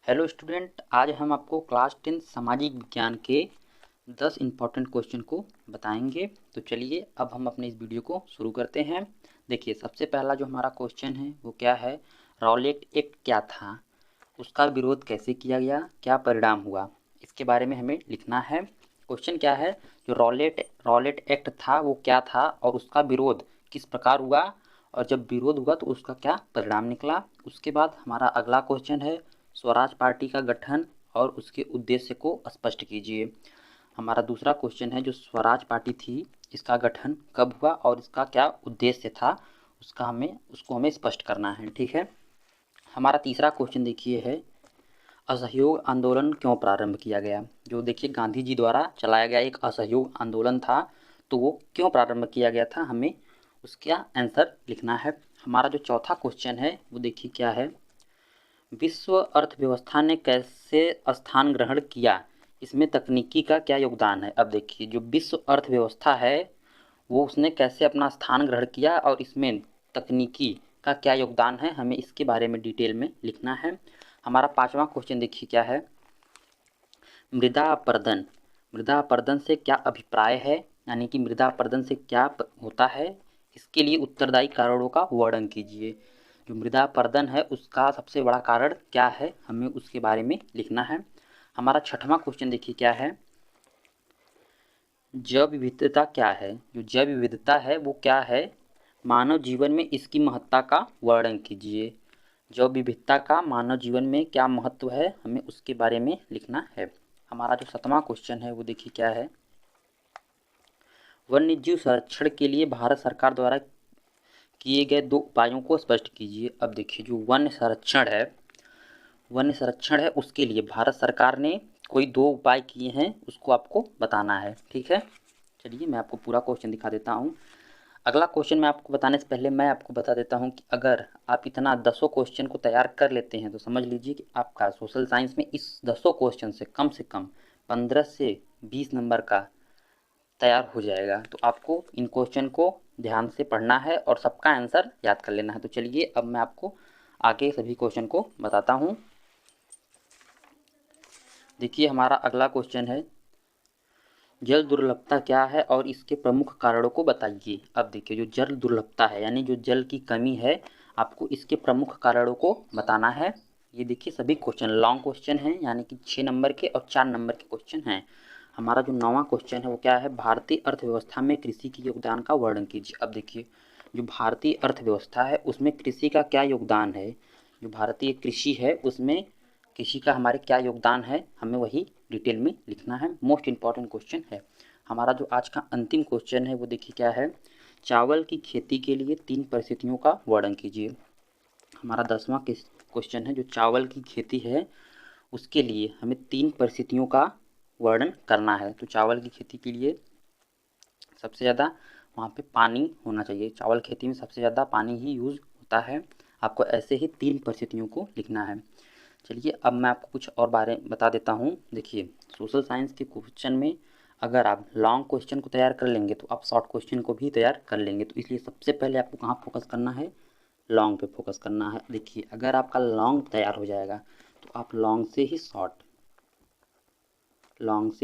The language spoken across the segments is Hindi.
हेलो स्टूडेंट, आज हम आपको क्लास 10 सामाजिक विज्ञान के 10 इम्पॉर्टेंट क्वेश्चन को बताएंगे। तो चलिए अब हम अपने इस वीडियो को शुरू करते हैं। देखिए, सबसे पहला जो हमारा क्वेश्चन है वो क्या है, रॉलेट एक्ट क्या था, उसका विरोध कैसे किया गया, क्या परिणाम हुआ, इसके बारे में हमें लिखना है। क्वेश्चन क्या है, जो रॉलेट एक्ट था वो क्या था और उसका विरोध किस प्रकार हुआ, और जब विरोध हुआ तो उसका क्या परिणाम निकला। उसके बाद हमारा अगला क्वेश्चन है, स्वराज पार्टी का गठन और उसके उद्देश्य को स्पष्ट कीजिए। हमारा दूसरा क्वेश्चन है, जो स्वराज पार्टी थी इसका गठन कब हुआ और इसका क्या उद्देश्य था, उसको हमें स्पष्ट करना है। ठीक है। हमारा तीसरा क्वेश्चन देखिए है, असहयोग आंदोलन क्यों प्रारंभ किया गया। जो देखिए गांधी जी द्वारा चलाया गया एक असहयोग आंदोलन था, तो वो क्यों प्रारंभ किया गया था, हमें उसका आंसर लिखना है। हमारा जो चौथा क्वेश्चन है वो देखिए क्या है, विश्व अर्थव्यवस्था ने कैसे स्थान ग्रहण किया, इसमें तकनीकी का क्या योगदान है। अब देखिए, जो विश्व अर्थव्यवस्था है वो उसने कैसे अपना स्थान ग्रहण किया और इसमें तकनीकी का क्या योगदान है, हमें इसके बारे में डिटेल में लिखना है। हमारा पांचवा क्वेश्चन देखिए क्या है, मृदा अपरदन। मृदा अपरदन से क्या अभिप्राय है, यानी कि मृदा अपरदन से क्या होता है, इसके लिए उत्तरदायी कारणों का वर्णन कीजिए। जो मृदा अपरदन है उसका सबसे बड़ा कारण क्या है, हमें उसके बारे में लिखना है। हमारा छठवां क्वेश्चन देखिए क्या है, जैव विविधता क्या है। जो जैव विविधता है वो क्या है, मानव जीवन में इसकी महत्ता का वर्णन कीजिए। जैव विविधता का मानव जीवन में क्या महत्व है, हमें उसके बारे में लिखना है। हमारा जो सातवां क्वेश्चन है वो देखिए क्या है, वन्य जीव संरक्षण के लिए भारत सरकार द्वारा किए गए 2 उपायों को स्पष्ट कीजिए। अब देखिए, जो वन्य संरक्षण है उसके लिए भारत सरकार ने कोई 2 उपाय किए हैं, उसको आपको बताना है। ठीक है। चलिए मैं आपको पूरा क्वेश्चन दिखा देता हूँ। अगला क्वेश्चन मैं आपको बताने से पहले मैं आपको बता देता हूँ कि अगर आप इतना 10 क्वेश्चन को तैयार कर लेते हैं तो समझ लीजिए कि आपका सोशल साइंस में इस 10 क्वेश्चन से कम 15 से 20 नंबर का तैयार हो जाएगा। तो आपको इन क्वेश्चन को ध्यान से पढ़ना है और सबका आंसर याद कर लेना है। तो चलिए अब मैं आपको आगे सभी क्वेश्चन को बताता हूँ। देखिए हमारा अगला क्वेश्चन है, जल दुर्लभता क्या है और इसके प्रमुख कारणों को बताइए। अब देखिए, जो जल दुर्लभता है यानी जो जल की कमी है, आपको इसके प्रमुख कारणों को बताना है। ये देखिए सभी क्वेश्चन लॉन्ग क्वेश्चन हैं, यानी कि 6 नंबर के और 4 नंबर के क्वेश्चन हैं। हमारा जो 9वां क्वेश्चन है वो क्या है, भारतीय अर्थव्यवस्था में कृषि के योगदान का वर्णन कीजिए। अब देखिए, जो भारतीय अर्थव्यवस्था है उसमें कृषि का क्या योगदान है, जो भारतीय कृषि है उसमें कृषि का हमारे क्या योगदान है, हमें वही डिटेल में लिखना है। मोस्ट इम्पॉर्टेंट क्वेश्चन है। हमारा जो आज का अंतिम क्वेश्चन है वो देखिए क्या है, चावल की खेती के लिए 3 परिस्थितियों का वर्णन कीजिए। हमारा 10वां क्वेश्चन है, जो चावल की खेती है उसके लिए हमें 3 परिस्थितियों का वर्णन करना है। तो चावल की खेती के लिए सबसे ज़्यादा वहाँ पे पानी होना चाहिए, चावल खेती में सबसे ज़्यादा पानी ही यूज़ होता है। आपको ऐसे ही 3 परिस्थितियों को लिखना है। चलिए अब मैं आपको कुछ और बारे बता देता हूँ। देखिए, सोशल साइंस के क्वेश्चन में अगर आप लॉन्ग क्वेश्चन को तैयार कर लेंगे तो आप शॉर्ट क्वेश्चन को भी तैयार कर लेंगे। तो इसलिए सबसे पहले आपको कहाँ फोकस करना है, लॉन्ग पे फोकस करना है। देखिए, अगर आपका लॉन्ग तैयार हो जाएगा तो आप लॉन्ग से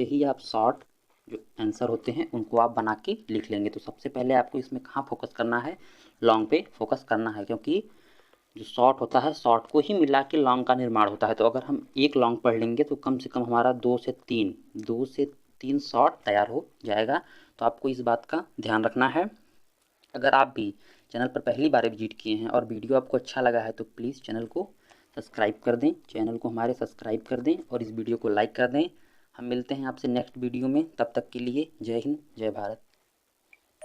ही आप शॉर्ट जो आंसर होते हैं उनको आप बना के लिख लेंगे। तो सबसे पहले आपको इसमें कहाँ फोकस करना है, लॉन्ग पे फोकस करना है, क्योंकि जो शॉर्ट होता है शॉर्ट को ही मिला के लॉन्ग का निर्माण होता है। तो अगर हम एक लॉन्ग पढ़ लेंगे तो कम से कम हमारा 2 से 3 शॉर्ट तैयार हो जाएगा। तो आपको इस बात का ध्यान रखना है। अगर आप भी चैनल पर पहली बार विजिट किए हैं और वीडियो आपको अच्छा लगा है तो प्लीज़ चैनल को सब्सक्राइब कर दें, चैनल को हमारे सब्सक्राइब कर दें और इस वीडियो को लाइक कर दें। हम मिलते हैं आपसे नेक्स्ट वीडियो में, तब तक के लिए जय हिंद जय भारत।